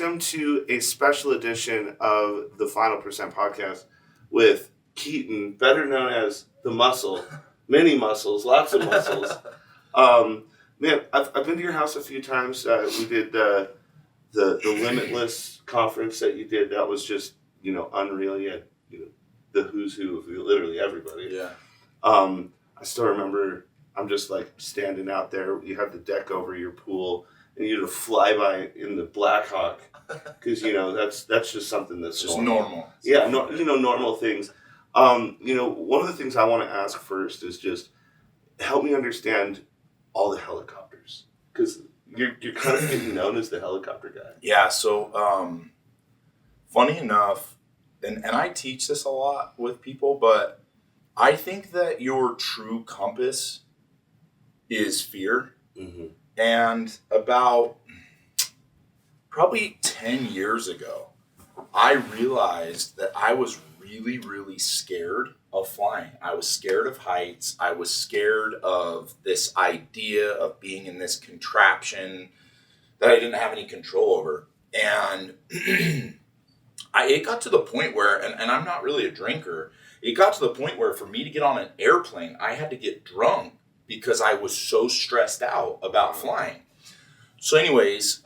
welcome to a special edition of the Final Percent Podcast with Keaton, better known as the Muscle. Many muscles, lots of muscles. Man, I've been to your house a few times. We did the Limitless conference that you did. That was just, unreal. You had, the who's who of literally everybody. Yeah. I still remember I'm just like standing out there. You have the deck over your pool, and you had a flyby in the Blackhawk because that's just something that's just normal. Yeah, normal things. One of the things I want to ask first is just help me understand all the helicopters, because you're kind of getting known as the helicopter guy. Yeah. So funny enough, and I teach this a lot with people, but I think that your true compass is fear. Mm-hmm. And about probably 10 years ago, I realized that I was really, really scared of flying. I was scared of heights. I was scared of this idea of being in this contraption that I didn't have any control over. And it got to the point where, and I'm not really a drinker, it got to the point where for me to get on an airplane, I had to get drunk because I was so stressed out about flying. So anyways,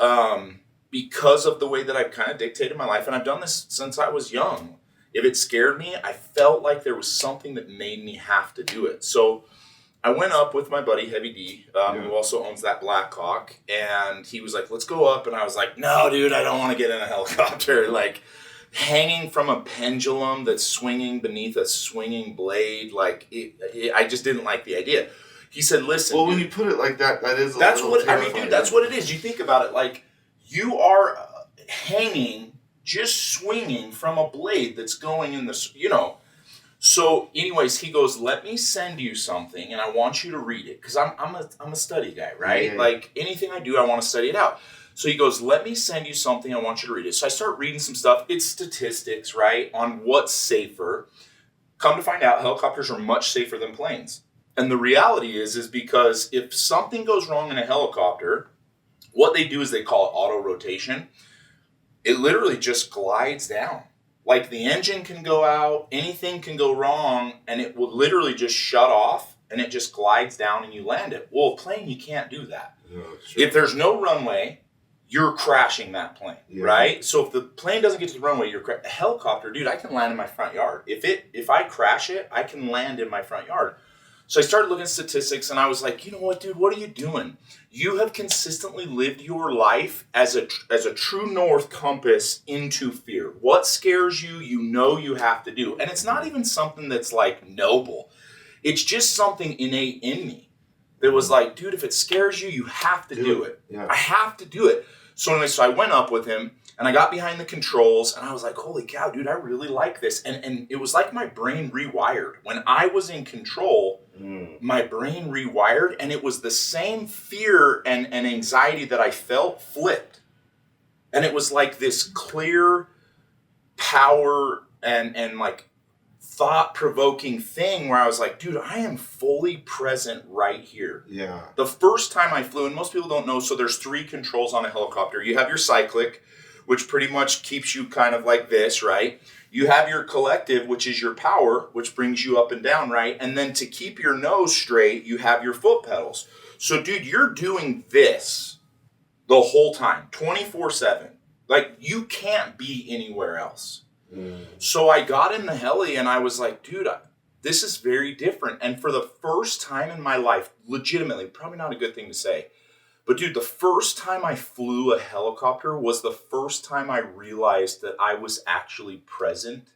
because of the way that I've kind of dictated my life, and I've done this since I was young, if it scared me, I felt like there was something that made me have to do it. So I went up with my buddy, Heavy D, who also owns that Blackhawk, and he was like, let's go up. And I was like, no, dude, I don't want to get in a helicopter. Like, hanging from a pendulum that's swinging beneath a swinging blade, I just didn't like the idea. He said, listen. Well, when you put it like that, that is that's what terrifying. I mean, dude, that's what it is. You think about it, like, you are hanging, just swinging from a blade that's going in the, So, anyways, he goes, let me send you something, and I want you to read it, because I'm a study guy, right? Yeah. Like, anything I do, I want to study it out. So he goes, let me send you something, I want you to read it. So I start reading some stuff. It's statistics, right, on what's safer. Come to find out, helicopters are much safer than planes. And the reality is because if something goes wrong in a helicopter, what they do is they call it auto rotation. It literally just glides down. Like, the engine can go out, anything can go wrong, and it will literally just shut off, and it just glides down and you land it. Well, a plane, you can't do that. No, if there's no runway, you're crashing that plane, right? So if the plane doesn't get to the runway, a helicopter, dude, I can land in my front yard. If I crash it, I can land in my front yard. So I started looking at statistics, and I was like, you know what, dude, what are you doing? You have consistently lived your life as a true north compass into fear. What scares you, you have to do. And it's not even something that's like noble. It's just something innate in me that was like, dude, if it scares you, you have to do it. Yeah. I have to do it. So anyway, so I went up with him, and I got behind the controls, and I was like, holy cow, dude, I really like this. And it was like my brain rewired. When I was in control, my brain rewired, and it was the same fear and anxiety that I felt flipped. And it was like this clear power and like thought-provoking thing where I was like, dude, I am fully present right here. Yeah. The first time I flew, and most people don't know, so there's 3 controls on a helicopter. You have your cyclic, which pretty much keeps you kind of like this, right? You have your collective, which is your power, which brings you up and down, right? And then to keep your nose straight, you have your foot pedals. So, dude, you're doing this the whole time, 24/7. Like, you can't be anywhere else. So I got in the heli, and I was like, dude, this is very different. And for the first time in my life, legitimately, probably not a good thing to say, but dude, the first time I flew a helicopter was the first time I realized that I was actually present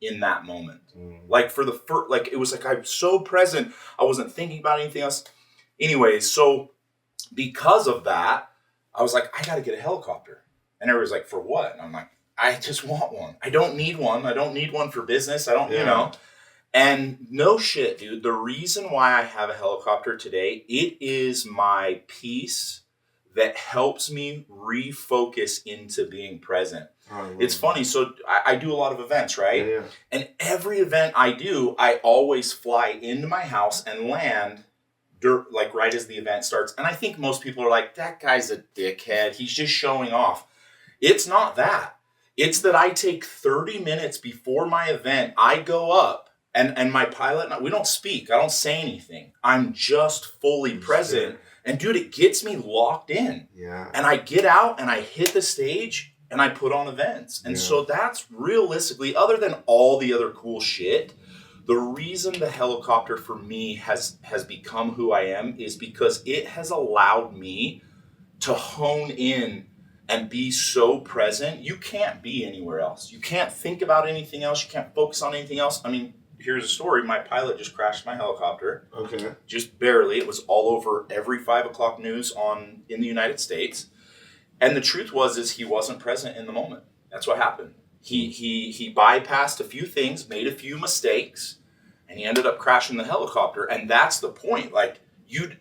in that moment. Like, for the first, like, it was like I'm so present, I wasn't thinking about anything else. Anyways, so because of that, I was like, I got to get a helicopter. And everybody's like, for what? And I'm like, I just want one. I don't need one. I don't need one for business. I don't, And no shit, dude. The reason why I have a helicopter today, it is my peace that helps me refocus into being present. It's funny. So I do a lot of events, right? Yeah. And every event I do, I always fly into my house and land like right as the event starts. And I think most people are like, that guy's a dickhead. He's just showing off. It's not that. It's that I take 30 minutes before my event, I go up and my pilot, we don't speak. I don't say anything. I'm just fully present. And dude, it gets me locked in. Yeah. And I get out and I hit the stage and I put on events. And so that's realistically, other than all the other cool shit, the reason the helicopter for me has become who I am is because it has allowed me to hone in and be so present. You can't be anywhere else. You can't think about anything else. You can't focus on anything else. I mean, here's a story. My pilot just crashed my helicopter. Okay. Just barely. It was all over every 5 o'clock news in the United States. And the truth is he wasn't present in the moment. That's what happened. He bypassed a few things, made a few mistakes, and he ended up crashing the helicopter. And that's the point. Like,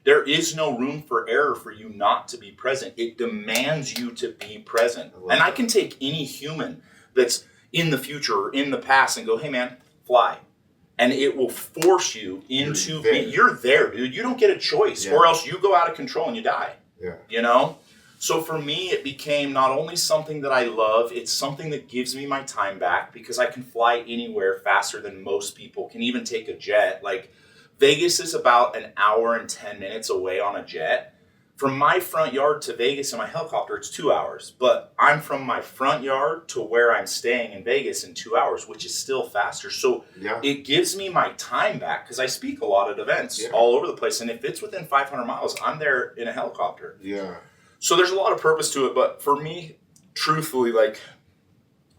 there is no room for error for you not to be present. It demands you to be present. I can take any human that's in the future or in the past and go, hey man, fly. And it will force you into you're there, dude. You don't get a choice, or else you go out of control and you die. Yeah. You know? So for me, it became not only something that I love, it's something that gives me my time back because I can fly anywhere faster than most people can even take a jet. Like, Vegas is about an hour and 10 minutes away on a jet. From my front yard to Vegas in my helicopter, it's 2 hours. But I'm from my front yard to where I'm staying in Vegas in 2 hours, which is still faster. So it gives me my time back because I speak a lot at events all over the place. And if it's within 500 miles, I'm there in a helicopter. Yeah. So there's a lot of purpose to it. But for me, truthfully, like,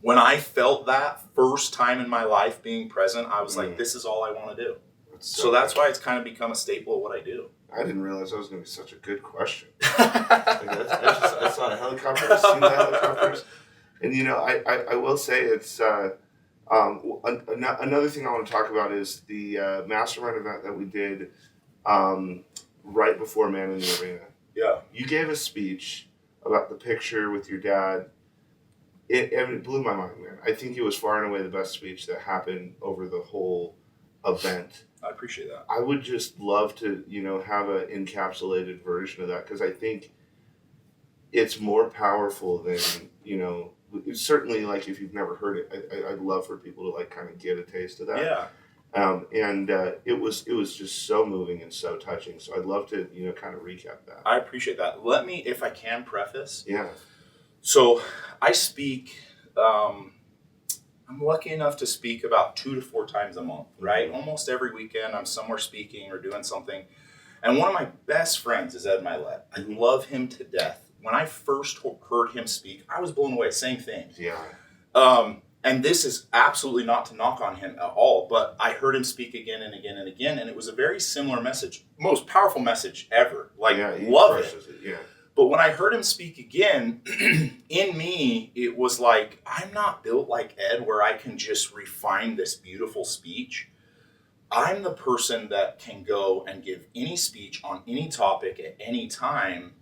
when I felt that first time in my life being present, I was like, this is all I want to do. So that's why it's kind of become a staple of what I do. I didn't realize that was going to be such a good question. I saw a helicopter, I've seen the helicopters. And, you know, I will say it's another thing I want to talk about is the mastermind event that we did right before Man in the Arena. Yeah. You gave a speech about the picture with your dad. It blew my mind, man. I think it was far and away the best speech that happened over the whole event. I appreciate that. I would just love to, you know, have an encapsulated version of that because I think it's more powerful than, you know, certainly like if you've never heard it, I'd love for people to like kind of get a taste of that. Yeah. It was just so moving and so touching. So I'd love to, you know, kind of recap that. I appreciate that. Let me, if I can, preface. Yeah. So I speak. I'm lucky enough to speak about 2 to 4 times a month, right? Almost every weekend I'm somewhere speaking or doing something. And one of my best friends is Ed Milet. I love him to death. When I first heard him speak, I was blown away. Same thing. Yeah. And this is absolutely not to knock on him at all, but I heard him speak again and again and again, and it was a very similar message. Most powerful message ever. Like, love it. Yeah. But when I heard him speak again, in me, it was like, I'm not built like Ed where I can just refine this beautiful speech. I'm the person that can go and give any speech on any topic at any time,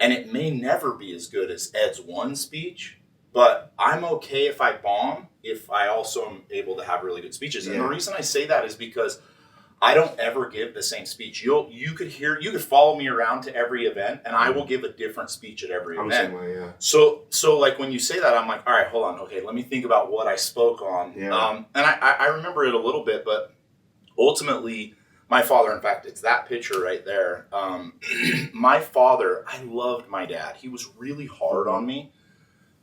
and it may never be as good as Ed's one speech, but I'm okay if I bomb, if I also am able to have really good speeches. And the reason I say that is because I don't ever give the same speech. You could follow me around to every event, and I will give a different speech at every event. The same way, yeah. So like when you say that, I'm like, all right, hold on, okay, let me think about what I spoke on. Yeah. And I remember it a little bit, but ultimately, my father, in fact, it's that picture right there. My father, I loved my dad. He was really hard on me,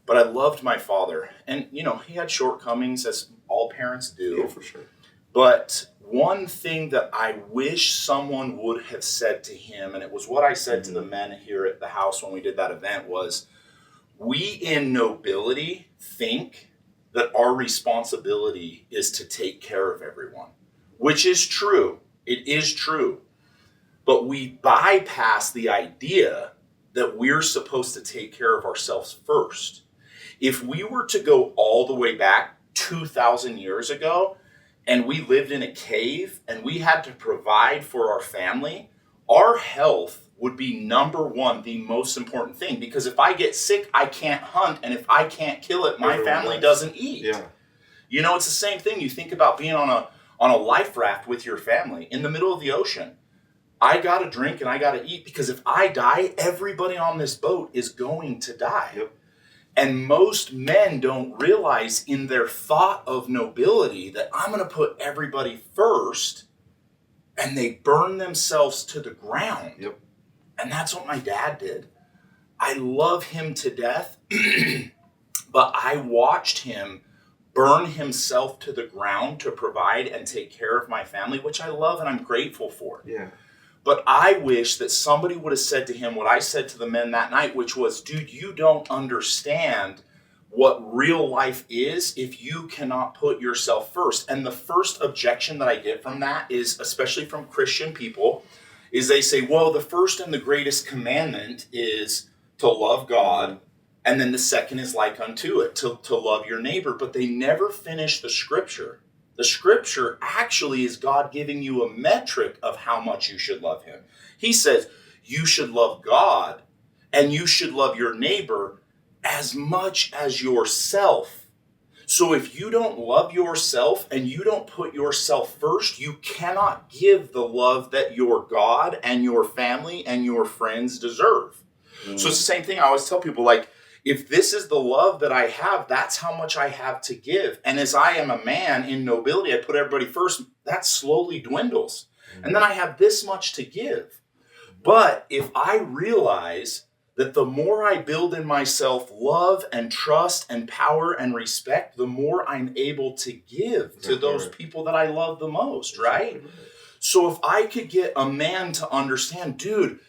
but I loved my father. And, you know, he had shortcomings, as all parents do. Yeah, for sure. But one thing that I wish someone would have said to him, and it was what I said to the men here at the house when we did that event, was we in nobility think that our responsibility is to take care of everyone, which is true. It is true. But we bypass the idea that we're supposed to take care of ourselves first. If we were to go all the way back 2,000 years ago, and we lived in a cave and we had to provide for our family, our health would be number one, the most important thing. Because if I get sick, I can't hunt. And if I can't kill it, my family doesn't eat. Yeah. You know, it's the same thing. You think about being on a life raft with your family in the middle of the ocean. I got to drink and I got to eat because if I die, everybody on this boat is going to die. Yep. And most men don't realize in their thought of nobility that I'm going to put everybody first, and they burn themselves to the ground. Yep. And that's what my dad did. I love him to death, but I watched him burn himself to the ground to provide and take care of my family, which I love and I'm grateful for. Yeah. But I wish that somebody would have said to him what I said to the men that night, which was, dude, you don't understand what real life is if you cannot put yourself first. And the first objection that I get from that is, especially from Christian people, is they say, well, the first and the greatest commandment is to love God. And then the second is like unto it, to love your neighbor. But they never finish the scripture. The scripture actually is God giving you a metric of how much you should love him. He says you should love God and you should love your neighbor as much as yourself. So if you don't love yourself and you don't put yourself first, you cannot give the love that your God and your family and your friends deserve. So it's the same thing I always tell people, like, if this is the love that I have, that's how much I have to give. And as I am a man in nobility, I put everybody first, that slowly dwindles. And then I have this much to give. But if I realize that the more I build in myself love and trust and power and respect, the more I'm able to give to those people that I love the most, right? So if I could get a man to understand, dude,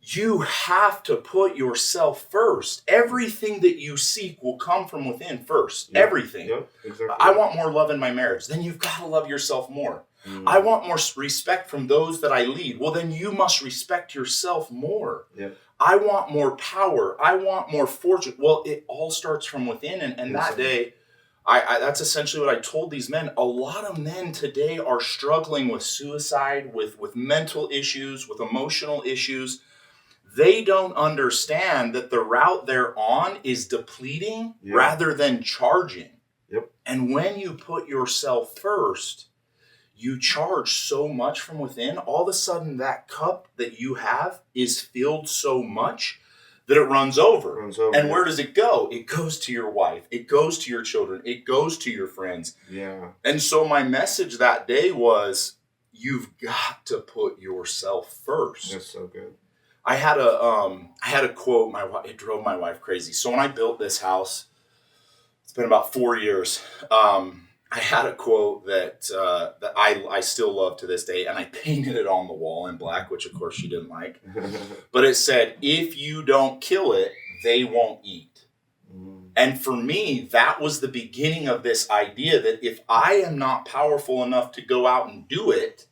you have to put yourself first. Everything that you seek will come from within first. Yep. Everything. Yep, exactly. I want more love in my marriage. Then you've got to love yourself more. I want more respect from those that I lead. Well, then you must respect yourself more. Yep. I want more power. I want more fortune. Well, it all starts from within. And that day, I that's essentially what I told these men. A lot of men today are struggling with suicide, with mental issues, with emotional issues. They don't understand that the route they're on is depleting rather than charging. Yep. And when you put yourself first, you charge so much from within. All of a sudden, that cup that you have is filled so much that it runs over. And where does it go? It goes to your wife. It goes to your children. It goes to your friends. Yeah. And so my message that day was, you've got to put yourself first. That's so good. I had a quote. It drove my wife crazy. So when I built this house, it's been about 4 years. I had a quote that I still love to this day, and I painted it on the wall in black, which of course she didn't like. But it said, "If you don't kill it, they won't eat." And for me, that was the beginning of this idea that if I am not powerful enough to go out and do it,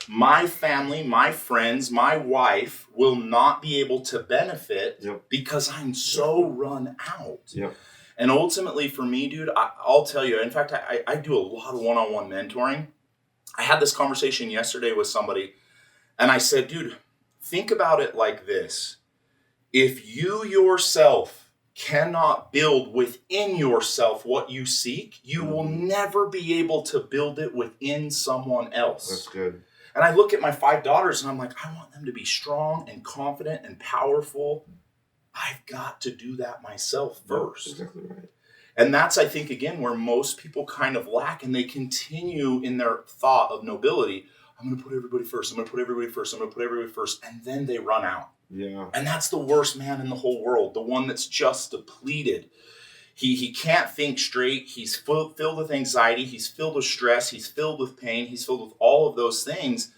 my family, my friends, my wife will not be able to benefit because I'm so run out. And ultimately for me, dude, I'll tell you, in fact, I do a lot of one-on-one mentoring. I had this conversation yesterday with somebody, and I said, dude, think about it like this. If you yourself cannot build within yourself what you seek, you will never be able to build it within someone else. That's good. And I look at my 5 daughters and I'm like, I want them to be strong and confident and powerful. I've got to do that myself first. That's exactly right. And that's, I think, again, where most people kind of lack, and they continue in their thought of nobility. I'm going to put everybody first. I'm going to put everybody first. I'm going to put everybody first. And then they run out. Yeah. And that's the worst man in the whole world, the one that's just depleted. He can't think straight. He's filled with anxiety. He's filled with stress. He's filled with pain. He's filled with all of those things.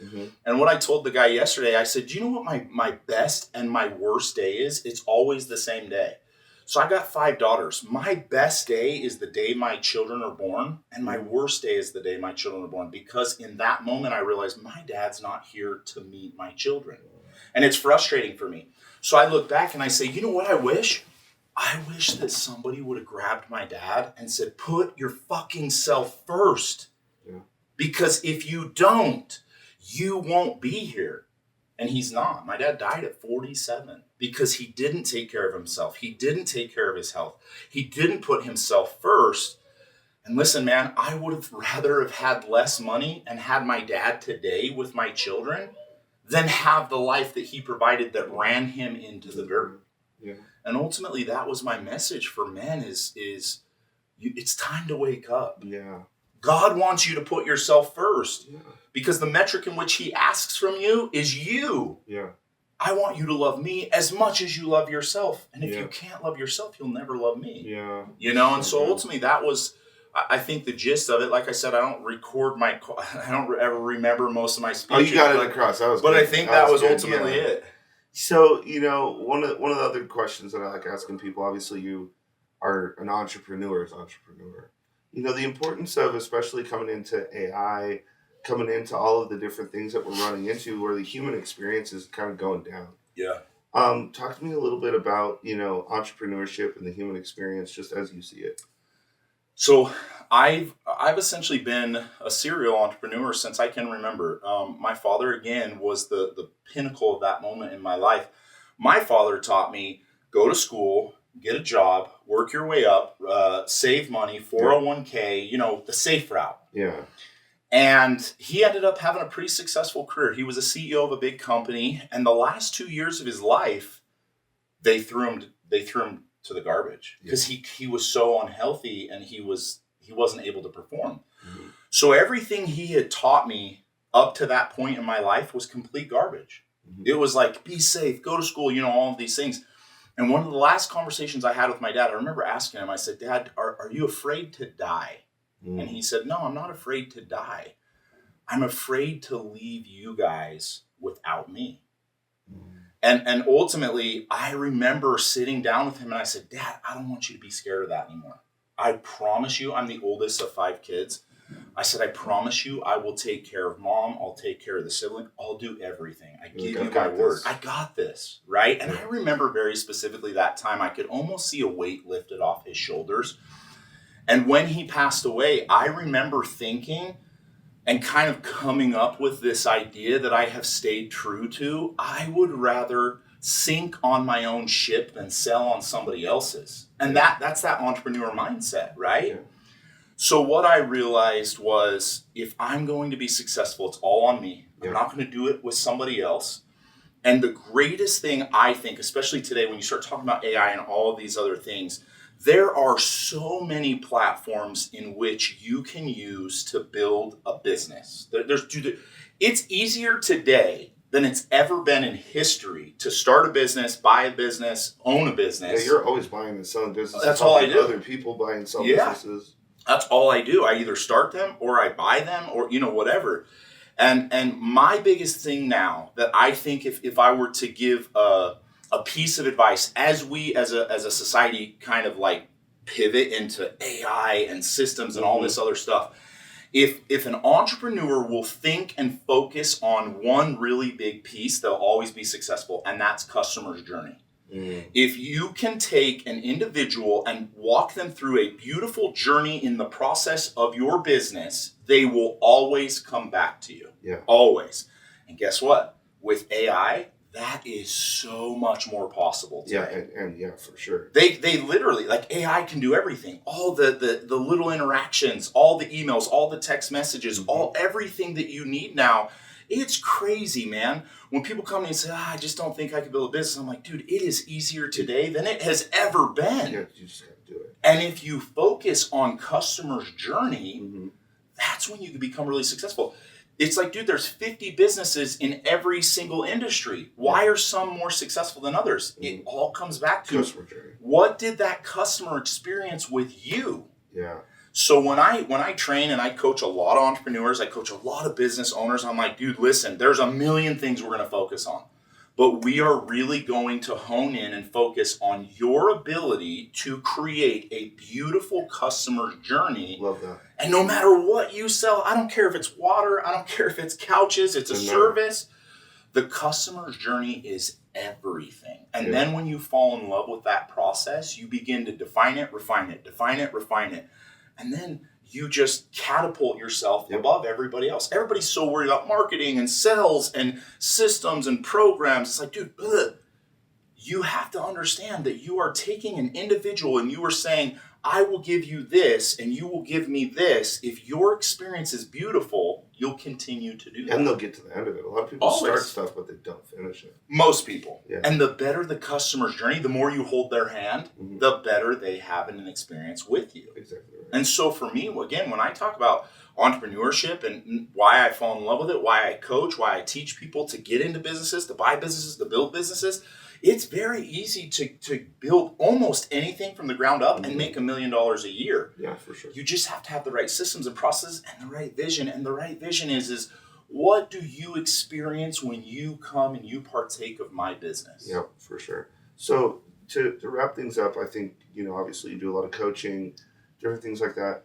And what I told the guy yesterday, I said, do you know what my best and my worst day is? It's always the same day. So I got 5 daughters. My best day is the day my children are born, and my worst day is the day my children are born, because in that moment I realized my dad's not here to meet my children. And it's frustrating for me. So I look back and I say, you know what I wish? I wish that somebody would have grabbed my dad and said, put your fucking self first. Yeah. Because if you don't, you won't be here. And he's not. My dad died at 47 because he didn't take care of himself. He didn't take care of his health. He didn't put himself first. And listen, man, I would have rather have had less money and had my dad today with my children than have the life that he provided that ran him into the dirt. Yeah. And ultimately, that was my message for men it's time to wake up. Yeah. God wants you to put yourself first Yeah. because the metric in which he asks from you is you. Yeah. I want you to love me as much as you love yourself. And if Yeah. you can't love yourself, you'll never love me. Yeah. And so ultimately that was, I think the gist of it. Like I said, I don't ever remember most of my speeches. Oh, you got it across. That was But good. I think that was good. ultimately it. So, one of the other questions that I like asking people, obviously you are an entrepreneur. The importance of, especially coming into AI, coming into all of the different things that we're running into where the human experience is kind of going down. Yeah. Talk to me a little bit about, entrepreneurship and the human experience just as you see it. So I've essentially been a serial entrepreneur since I can remember. My father, again, was the pinnacle of that moment in my life. My father taught me, go to school, get a job, work your way up, save money, 401k, the safe route. Yeah. And he ended up having a pretty successful career. He was a CEO of a big company, and the last 2 years of his life, they threw him to the garbage because he was so unhealthy and he wasn't able to perform. Mm-hmm. So everything he had taught me up to that point in my life was complete garbage. Mm-hmm. It was like, be safe, go to school, all of these things. And one of the last conversations I had with my dad, I remember asking him, I said, Dad, are you afraid to die? Mm-hmm. And he said, no, I'm not afraid to die. I'm afraid to leave you guys without me. Mm-hmm. And ultimately, I remember sitting down with him and I said, Dad, I don't want you to be scared of that anymore. I promise you, I'm the oldest of 5 kids. I said, I promise you, I will take care of Mom. I'll take care of the sibling. I'll do everything. I give you my word. I got this, right? And I remember very specifically that time, I could almost see a weight lifted off his shoulders. And when he passed away, I remember thinking and kind of coming up with this idea that I have stayed true to. I would rather sink on my own ship than sail on somebody else's. And that's that entrepreneur mindset, right? Yeah. So what I realized was, if I'm going to be successful, it's all on me. I'm not going to do it with somebody else. And the greatest thing I think, especially today when you start talking about AI and all of these other things, there are so many platforms in which you can use to build a business. It's easier today than it's ever been in history to start a business, buy a business, own a business. Yeah, you're always buying and selling businesses. That's all I do. Other people buying and selling businesses. That's all I do. I either start them or I buy them or, whatever. And my biggest thing now that I think if I were to give a piece of advice as we as a society kind of like pivot into AI and systems and all this other stuff, if an entrepreneur will think and focus on one really big piece, they'll always be successful, and that's customer's journey. If you can take an individual and walk them through a beautiful journey in the process of your business, they will always come back to you. Yeah. Always. And guess what? With AI, that is so much more possible today. Yeah, and for sure. They literally, like, AI can do everything. All the little interactions, all the emails, all the text messages, everything that you need now. It's crazy, man. When people come to me and say, I just don't think I can build a business, I'm like, dude, it is easier today than it has ever been. Yeah, you just got to do it. And if you focus on customer's journey, that's when you can become really successful. It's like, dude, there's 50 businesses in every single industry. Why are some more successful than others? It all comes back to customer journey. What did that customer experience with you? Yeah. So when I train and I coach a lot of entrepreneurs, I coach a lot of business owners, I'm like, dude, listen, there's a million things we're going to focus on. But we are really going to hone in and focus on your ability to create a beautiful customer journey. Love that. And no matter what you sell, I don't care if it's water, I don't care if it's couches, it's a service. The customer's journey is everything. And then when you fall in love with that process, you begin to define it, refine it, define it, refine it. And then you just catapult yourself above everybody else. Everybody's so worried about marketing and sales and systems and programs. It's like, dude, you have to understand that you are taking an individual and you are saying, I will give you this and you will give me this. If your experience is beautiful, you'll continue to do that. And they'll get to the end of it. A lot of people start stuff, but they don't finish it. Most people. Yeah. And the better the customer's journey, the more you hold their hand, the better they have an experience with you. Exactly right. And so for me, again, when I talk about entrepreneurship and why I fall in love with it, why I coach, why I teach people to get into businesses, to buy businesses, to build businesses, it's very easy to build almost anything from the ground up and make $1 million a year. Yeah, for sure. You just have to have the right systems and processes and the right vision. And the right vision is what do you experience when you come and you partake of my business? Yeah, for sure. So to wrap things up, I think, obviously you do a lot of coaching, different things like that.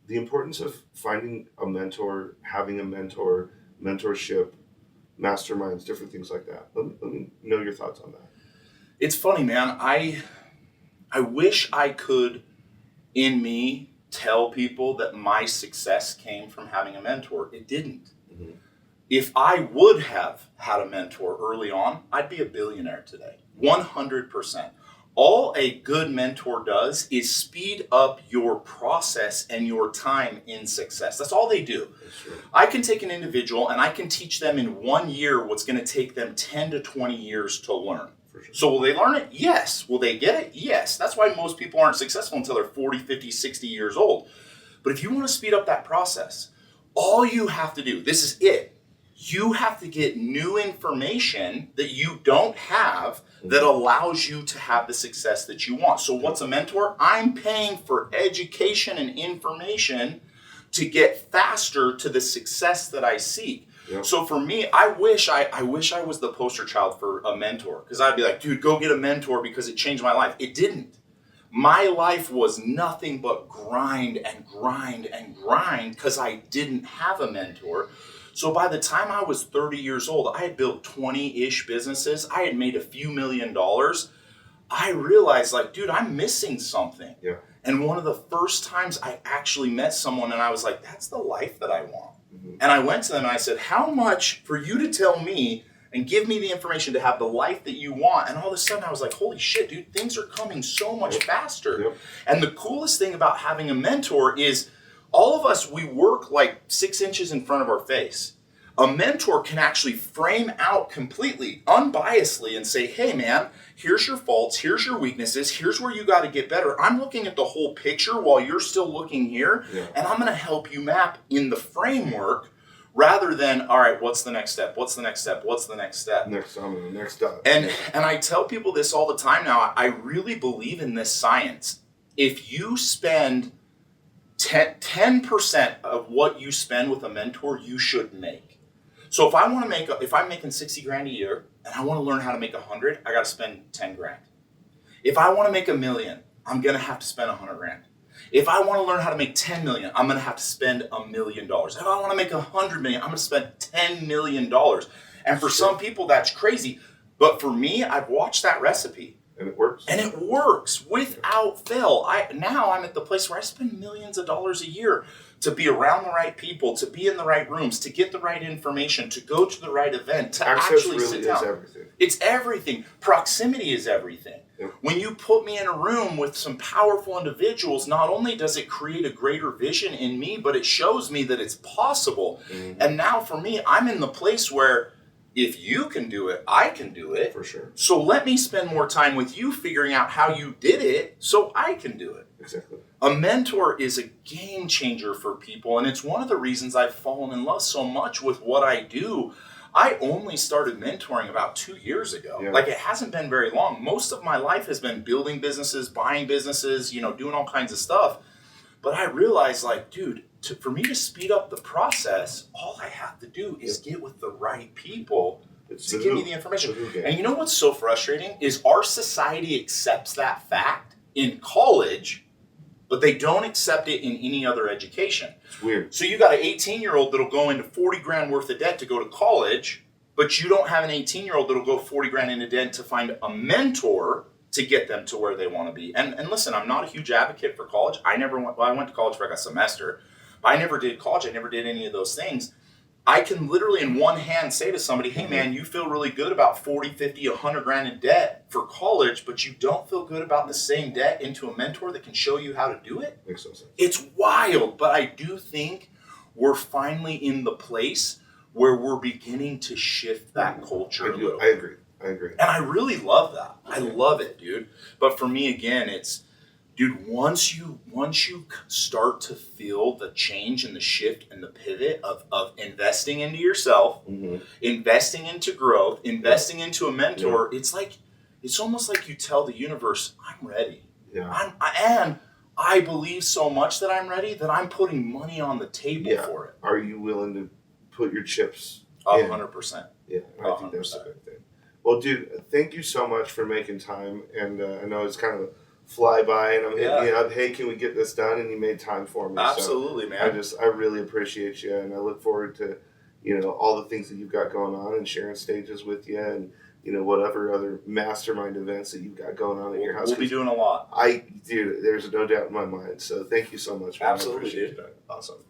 The importance of finding a mentor, having a mentor, mentorship, masterminds, different things like that. Let me know your thoughts on that. It's funny, man. I wish I could, in me, tell people that my success came from having a mentor. It didn't. Mm-hmm. If I would have had a mentor early on, I'd be a billionaire today. 100%. All a good mentor does is speed up your process and your time in success. That's all they do. I can take an individual and I can teach them in 1 year what's going to take them 10 to 20 years to learn. Sure. So will they learn it? Yes. Will they get it? Yes. That's why most people aren't successful until they're 40, 50, 60 years old. But if you want to speed up that process, all you have to do, this is it. You have to get new information that you don't have that allows you to have the success that you want. So what's a mentor? I'm paying for education and information to get faster to the success that I seek. Yep. So for me, I wish I was the poster child for a mentor, because I'd be like, dude, go get a mentor because it changed my life. It didn't. My life was nothing but grind and grind and grind because I didn't have a mentor. So by the time I was 30 years old, I had built 20-ish businesses. I had made a few $1 million. I realized, like, dude, I'm missing something. Yeah. And one of the first times I actually met someone and I was like, that's the life that I want. Mm-hmm. And I went to them and I said, how much for you to tell me and give me the information to have the life that you want? And all of a sudden I was like, holy shit, dude, things are coming so much faster. Yep. And the coolest thing about having a mentor is all of us, we work like 6 inches in front of our face. A mentor can actually frame out completely, unbiasedly, and say, hey man, here's your faults, here's your weaknesses, here's where you got to get better. I'm looking at the whole picture while you're still looking here, and I'm going to help you map in the framework rather than, all right, what's the next step? What's the next step? What's the next step? Next step. And I tell people this all the time now. I really believe in this science. If you spend 10% of what you spend with a mentor, you should make. So if I'm making 60 grand a year and I want to learn how to make 100, I got to spend 10 grand. If I want to make $1 million, I'm going to have to spend 100 grand. If I want to learn how to make 10 million, I'm going to have to spend $1 million. If I want to make 100 million, I'm going to spend $10 million. And for some people, that's crazy. But for me, I've watched that recipe. And it works. And it works without fail. Now I'm at the place where I spend millions of dollars a year to be around the right people, to be in the right rooms, to get the right information, to go to the right event, to actually really sit down. Is everything. It's everything. Proximity is everything. Yep. When you put me in a room with some powerful individuals, not only does it create a greater vision in me, but it shows me that it's possible. Mm-hmm. And now for me, I'm in the place where if you can do it, I can do it. For sure. So let me spend more time with you figuring out how you did it so I can do it. Exactly. A mentor is a game changer for people, and it's one of the reasons I've fallen in love so much with what I do. I only started mentoring about 2 years ago. Yeah. Like, it hasn't been very long. Most of my life has been building businesses, buying businesses, doing all kinds of stuff. But I realized, like, dude, for me to speed up the process, all I have to do is get with the right people to give me the information. And you know what's so frustrating is our society accepts that fact in college, but they don't accept it in any other education. It's weird. So you got an 18-year-old that'll go into 40 grand worth of debt to go to college, but you don't have an 18-year-old that'll go 40 grand into debt to find a mentor to get them to where they want to be. And listen, I'm not a huge advocate for college. I went to college for like a semester, but I never did college. I never did any of those things. I can literally in one hand say to somebody, hey man, you feel really good about 40, 50, 100 grand in debt for college, but you don't feel good about the same debt into a mentor that can show you how to do it? Makes no sense. It's wild, but I do think we're finally in the place where we're beginning to shift that culture a little. I agree. And I really love that. I love it, dude. But for me, again, it's, dude, once you start to feel the change and the shift and the pivot of investing into yourself, investing into growth, investing into a mentor, it's like, it's almost like you tell the universe, I'm ready. Yeah. And I believe so much that I'm ready that I'm putting money on the table for it. Are you willing to put your chips 100%. Yeah, I think that's a good thing. Well, dude, thank you so much for making time. And I know it's kind of a flyby, and I'm hitting you up, hey, can we get this done? And you made time for me. Absolutely, so man. I really appreciate you, and I look forward to, all the things that you've got going on and sharing stages with you, and whatever other mastermind events that you've got going on at your house. We'll be doing a lot. Dude, there's no doubt in my mind. So thank you so much, man. Absolutely, I appreciate dude. that. Awesome.